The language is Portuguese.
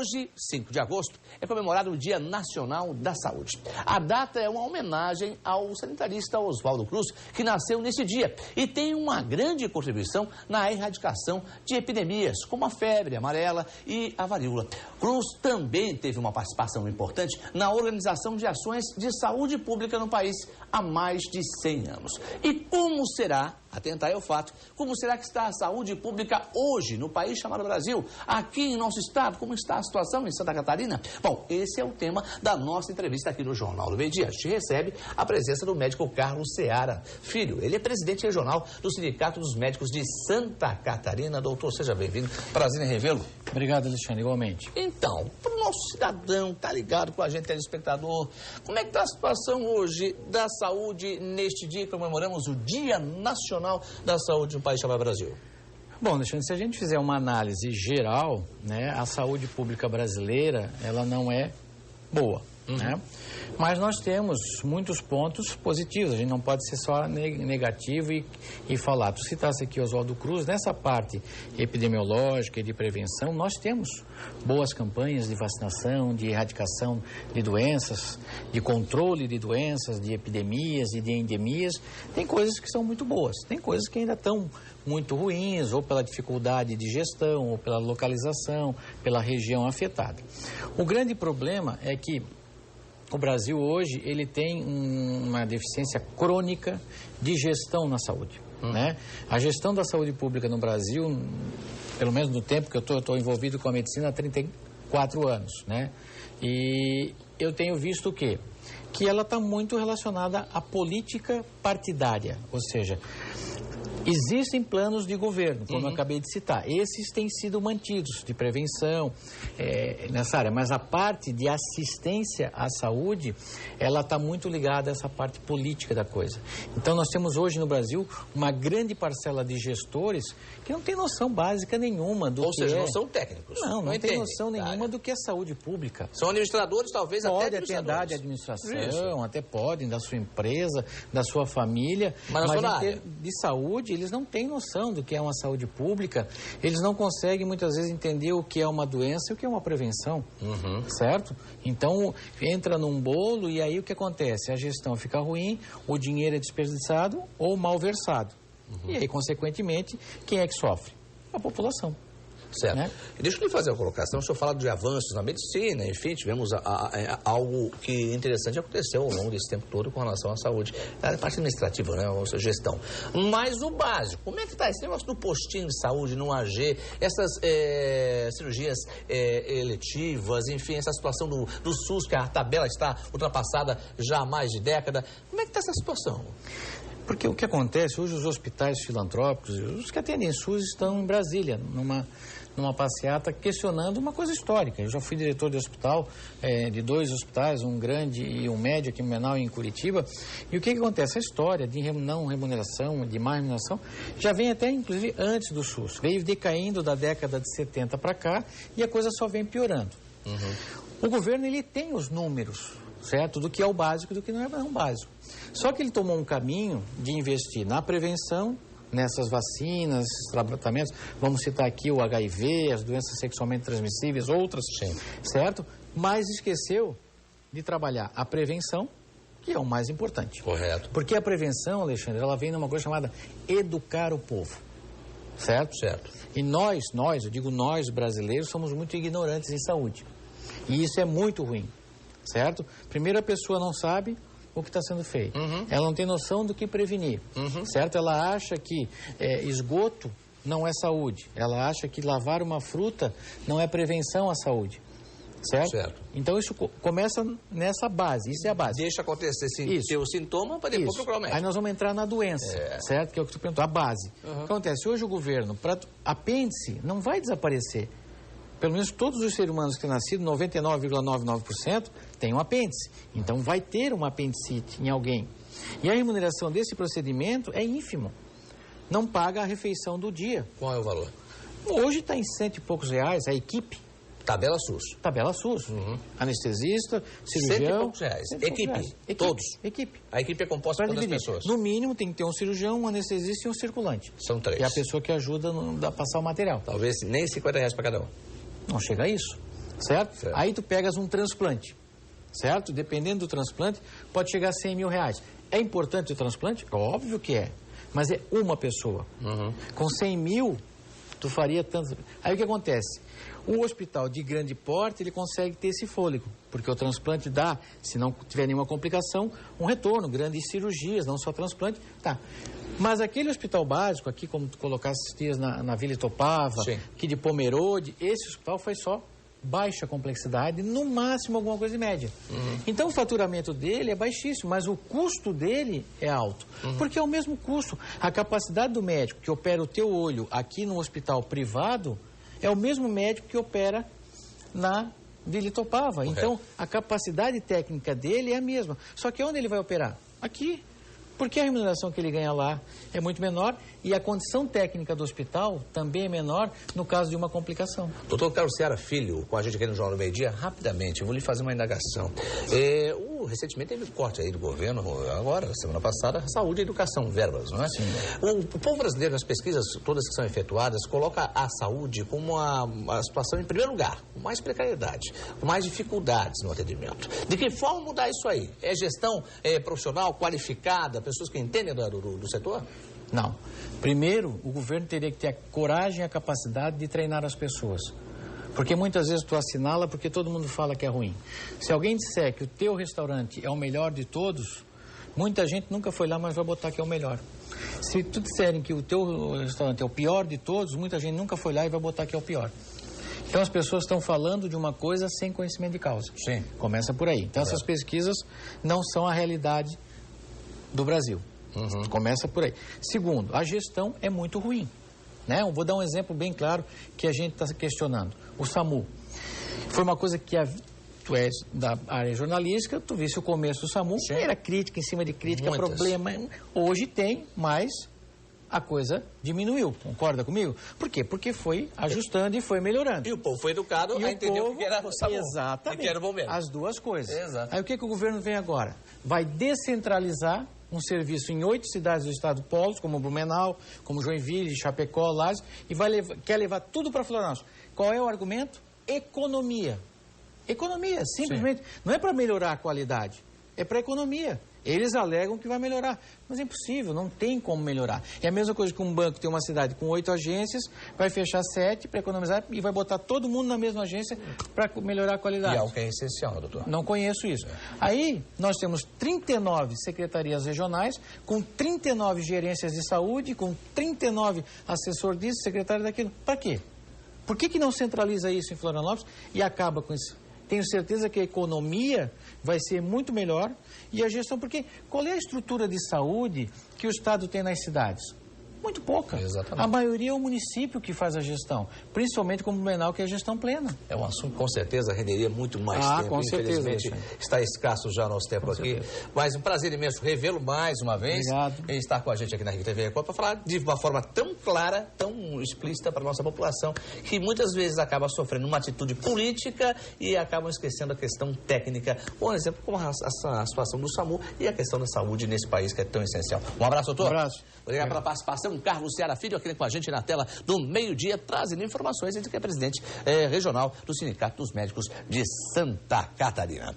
Hoje, 5 de agosto, é comemorado o Dia Nacional da Saúde. A data é uma homenagem ao sanitarista Oswaldo Cruz, que nasceu nesse dia e tem uma grande contribuição na erradicação de epidemias, como a febre amarela e a varíola. Cruz também teve uma participação importante na organização de ações de saúde pública no país há mais de 100 anos. E como será, atenta aí ao fato, como será que está a saúde pública hoje no país chamado Brasil? Aqui em nosso estado, como está a situação em Santa Catarina? Bom, esse é o tema da nossa entrevista aqui no Jornal do Meio Dia. A gente recebe a presença do médico Carlos Seara Filho. Ele é presidente regional do Sindicato dos Médicos de Santa Catarina. Doutor, seja bem-vindo. Prazer em revê-lo. Obrigado, Alexandre, igualmente. Então, para o nosso cidadão, tá ligado com a gente, telespectador, como é que está a situação hoje da saúde neste dia que comemoramos o Dia Nacional da Saúde no país chamado Brasil? Bom, Alexandre, se a gente fizer uma análise geral, né, a saúde pública brasileira, ela não é boa, né? Mas nós temos muitos pontos positivos, a gente não pode ser só negativo e falar. Tu citasse aqui Oswaldo Cruz, nessa parte epidemiológica e de prevenção, nós temos boas campanhas de vacinação, de erradicação de doenças, de controle de doenças, de epidemias e de endemias. Tem coisas que são muito boas, tem coisas que ainda estão muito ruins, ou pela dificuldade de gestão, ou pela localização, pela região afetada. O grande problema é que o Brasil hoje, ele tem uma deficiência crônica de gestão na saúde, né? A gestão da saúde pública no Brasil, pelo menos no tempo que eu estou envolvido com a medicina há 34 anos, né? E eu tenho visto o quê? Que ela está muito relacionada à política partidária, ou seja, existem planos de governo, como eu acabei de citar. Esses têm sido mantidos, de prevenção nessa área. Mas a parte de assistência à saúde, ela está muito ligada a essa parte política da coisa. Então, nós temos hoje no Brasil uma grande parcela de gestores que não tem noção básica nenhuma do que é... Ou seja, não são técnicos. Não tem noção nenhuma do que é saúde pública. São administradores, talvez até administradores. Podem até dar de administração, até podem, da sua empresa, da sua família. Mas em termos de saúde, eles não têm noção do que é uma saúde pública, eles não conseguem muitas vezes entender o que é uma doença e o que é uma prevenção, certo? Então, entra num bolo e aí o que acontece? A gestão fica ruim, o dinheiro é desperdiçado ou malversado. E aí, consequentemente, quem é que sofre? A população. Certo. Né? Deixa eu lhe fazer uma colocação. O senhor fala de avanços na medicina, enfim, tivemos algo que interessante aconteceu ao longo desse tempo todo com relação à saúde. A parte administrativa, né? Ou seja, gestão. Mas o básico, como é que está esse negócio do postinho de saúde, no AG, essas cirurgias eletivas, enfim, essa situação do SUS, que a tabela está ultrapassada já há mais de década. Como é que está essa situação? Porque o que acontece, hoje os hospitais filantrópicos, os que atendem SUS estão em Brasília, numa passeata questionando uma coisa histórica. Eu já fui diretor de hospital, de 2 hospitais, um grande e um médio aqui em Menal e em Curitiba. E o que acontece? A história de não remuneração, de má remuneração, já vem até, inclusive, antes do SUS. Veio decaindo da década de 70 para cá e a coisa só vem piorando. O governo, ele tem os números, certo? Do que é o básico e do que não é não básico. Só que ele tomou um caminho de investir na prevenção, nessas vacinas, esses tratamentos, vamos citar aqui o HIV, as doenças sexualmente transmissíveis, outras, certo? Mas esqueceu de trabalhar a prevenção, que é o mais importante. Correto. Porque a prevenção, Alexandre, ela vem numa coisa chamada educar o povo, certo? Certo. E nós, eu digo nós brasileiros, somos muito ignorantes em saúde. E isso é muito ruim, certo? Primeiro, a pessoa não sabe o que está sendo feito. Ela não tem noção do que prevenir, certo? Ela acha que esgoto não é saúde. Ela acha que lavar uma fruta não é prevenção à saúde, certo? Então isso começa nessa base, isso é a base. Deixa acontecer ter o sintoma para depois procurar o médico. Aí nós vamos entrar na doença, certo? Que é o que tu perguntou, a base. O que acontece? Hoje o governo, para apêndice, não vai desaparecer. Pelo menos todos os seres humanos que têm nascido, 99,99%, têm um apêndice. Então vai ter uma apendicite em alguém. E a remuneração desse procedimento é ínfimo. Não paga a refeição do dia. Qual é o valor? Hoje está em R$100 e poucos, a equipe. Tabela SUS. Tabela SUS. Anestesista, cirurgião. R$100 e poucos reais. Equipe. Todos. Equipe. A equipe é composta por quantas pessoas? No mínimo tem que ter um cirurgião, um anestesista e um circulante. São 3. Que é a pessoa que ajuda a passar o material. Talvez nem R$50 para cada um. Não chega a isso. certo? Aí tu pegas um transplante, certo? Dependendo do transplante, pode chegar a 100 mil reais. É importante o transplante? Óbvio que é, mas é uma pessoa. Com 100 mil, tu faria tanto... Aí o que acontece? O hospital de grande porte, ele consegue ter esse fôlego, porque o transplante dá, se não tiver nenhuma complicação, um retorno, grandes cirurgias, não só transplante, tá. Mas aquele hospital básico, aqui como tu colocaste esses dias na Vila Itopava, aqui de Pomerode, esse hospital foi só baixa complexidade, no máximo alguma coisa média. Então o faturamento dele é baixíssimo, mas o custo dele é alto, porque é o mesmo custo. A capacidade do médico que opera o teu olho aqui no hospital privado é o mesmo médico que opera na Vila Itopava. Então a capacidade técnica dele é a mesma. Só que onde ele vai operar? Aqui. Porque a remuneração que ele ganha lá é muito menor e a condição técnica do hospital também é menor no caso de uma complicação. Doutor Carlos Seara Filho, com a gente aqui no Jornal do Meio Dia, rapidamente, eu vou lhe fazer uma indagação. Recentemente teve um corte aí do governo, agora, semana passada, saúde e educação, verbas, não é? Sim. O povo brasileiro, nas pesquisas todas que são efetuadas, coloca a saúde como a situação em primeiro lugar, com mais precariedade, com mais dificuldades no atendimento. De que forma mudar isso aí? É gestão profissional, qualificada, pessoas que entendem do setor? Não. Primeiro, o governo teria que ter a coragem e a capacidade de treinar as pessoas. Porque muitas vezes tu assinala porque todo mundo fala que é ruim. Se alguém disser que o teu restaurante é o melhor de todos, muita gente nunca foi lá, mas vai botar que é o melhor. Se tu disserem que o teu restaurante é o pior de todos, muita gente nunca foi lá e vai botar que é o pior. Então as pessoas estão falando de uma coisa sem conhecimento de causa. Sim. Começa por aí. Então essas pesquisas não são a realidade do Brasil. Começa por aí. Segundo, a gestão é muito ruim. Né? Eu vou dar um exemplo bem claro que a gente está questionando. O SAMU. Foi uma coisa que tu és da área jornalística, tu visse o começo do SAMU, era crítica em cima de crítica, problema. Hoje tem, mas a coisa diminuiu. Concorda comigo? Por quê? Porque foi ajustando e foi melhorando. E o povo foi educado a entender o que era o SAMU. Exatamente. E que era o bombeiro. As duas coisas. Exato. Aí o que o governo vem agora? Vai descentralizar um serviço em 8 cidades do estado polos, como Blumenau, como Joinville, Chapecó, Lages, e quer levar tudo para Florianópolis. Qual é o argumento? Economia. Economia, simplesmente. Não é para melhorar a qualidade, é para economia. Eles alegam que vai melhorar, mas é impossível, não tem como melhorar. É a mesma coisa que um banco tem uma cidade com 8 agências, vai fechar 7 para economizar e vai botar todo mundo na mesma agência para melhorar a qualidade. E é o que é essencial, doutor. Não conheço isso. Aí nós temos 39 secretarias regionais, com 39 gerências de saúde, com 39 assessor disso, secretário daquilo. Para quê? Por que não centraliza isso em Florianópolis e acaba com isso? Tenho certeza que a economia vai ser muito melhor e a gestão, porque qual é a estrutura de saúde que o Estado tem nas cidades? Muito pouca. Exatamente. A maioria é o município que faz a gestão, principalmente como Blumenau, que é a gestão plena. É um assunto que com certeza renderia muito mais tempo. Com certeza. Infelizmente está escasso já o nosso tempo aqui. Mas um prazer imenso revê-lo mais uma vez. Obrigado. E estar com a gente aqui na TV Record para falar de uma forma tão clara, tão explícita para a nossa população, que muitas vezes acaba sofrendo uma atitude política e acabam esquecendo a questão técnica. Por exemplo, como a situação do SAMU e a questão da saúde nesse país que é tão essencial. Um abraço, doutor. Um abraço. Obrigado pela participação. Carlos Seara Filho aqui com a gente na tela do meio-dia, trazendo informações de que é presidente regional do Sindicato dos Médicos de Santa Catarina.